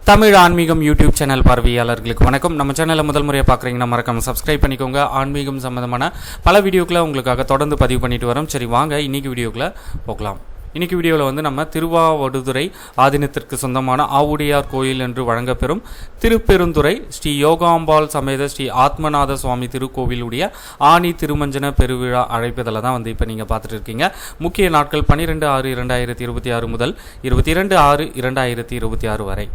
தமிழ் ஆன்மீகம் YouTube channel பார்வையாளர்களுக்கு வணக்கம். நம்ம சேனலை முதல் முறையாக பார்க்குறீங்கன்னா மறக்காம சப்ஸ்கிரைப் பண்ணிக்கோங்க. ஆன்மீகம் சம்மந்தமான பல வீடியோக்களை உங்களுக்காக தொடர்ந்து பதிவு பண்ணிட்டு வரோம். சரி வாங்க இன்னைக்கு வீடியோக்குள்ளே போகலாம். இன்றைக்கி வீடியோவில் வந்து நம்ம திருவாவடுதுறை ஆதீனத்திற்கு சொந்தமான ஆவுடையார் கோயில் என்று வழங்கப்பெறும் திருப்பெருந்துறை ஸ்ரீ யோகாம்பாள் சமேத ஸ்ரீ ஆத்மநாத சுவாமி திருக்கோவிலுடைய ஆனி திருமஞ்சன பெருவிழா அழைப்பதில் தான் வந்து இப்போ நீங்கள் பார்த்துட்டு இருக்கீங்க. முக்கிய நாட்கள் 12/6/2026 முதல் 22/6/2026 வரை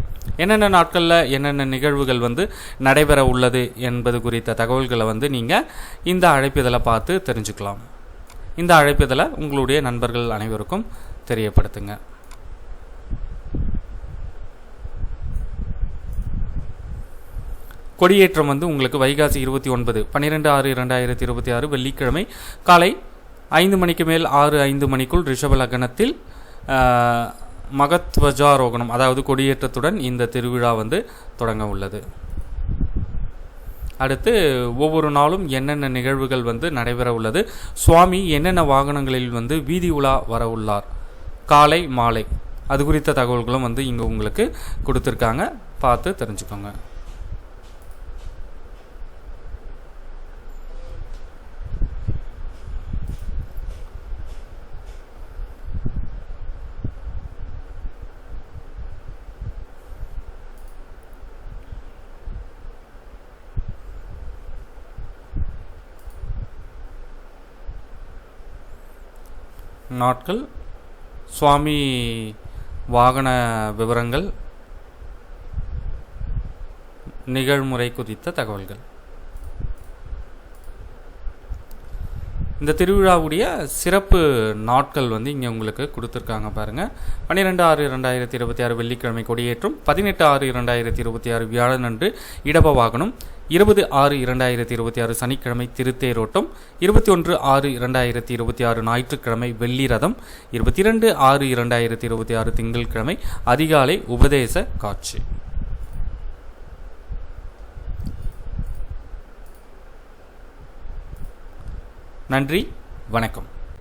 என்னென்ன நாட்களில் என்னென்ன நிகழ்வுகள் வந்து நடைபெற உள்ளது என்பது குறித்த தகவல்களை வந்து நீங்கள் இந்த அழைப்பதில் பார்த்து தெரிஞ்சுக்கலாம். இந்த அழைப்பதில் உங்களுடைய நண்பர்கள் அனைவருக்கும் தெரியப்படுத்துங்க. கொடியேற்றம் வந்து உங்களுக்கு வைகாசி 29/12/6/2026 வெள்ளிக்கிழமை காலை 5 மணிக்கு மேல் 6:05 மணிக்குள் ரிஷப லக்னத்தில் மகத்வஜாரோகணம் அதாவது கொடியேற்றத்துடன் இந்த திருவிழா வந்து தொடங்க உள்ளது. அடுத்து ஒவ்வொரு நாளும் என்னென்ன நிகழ்வுகள் வந்து நடைபெற உள்ளது, சுவாமி என்னென்ன வாகனங்களில் வந்து வீதி உலா வர உள்ளார், காலை மாலை அது குறித்த தகவல்களும் வந்து இங்கே உங்களுக்கு கொடுத்துருக்காங்க, பார்த்து தெரிஞ்சுக்கோங்க. நாட்கள், சுவாமி வாகன விவரங்கள், நிகழ்முறை குறித்த தகவல்கள். இந்த திருவிழாவுடைய சிறப்பு நாட்கள் வந்து இங்கே உங்களுக்கு கொடுத்துருக்காங்க பாருங்கள். 12/6/2026 வெள்ளிக்கிழமை கொடியேற்றம், 18/6/2026 வியாழன் அன்று இடப வாகனம், 20/6/2026 சனிக்கிழமை திருத்தேரோட்டம், 21/6/2026 ஞாயிற்றுக்கிழமை வெள்ளி ரதம், 22/6/2026 திங்கட்கிழமை அதிகாலை உபதேச காட்சி. நன்றி, வணக்கம்.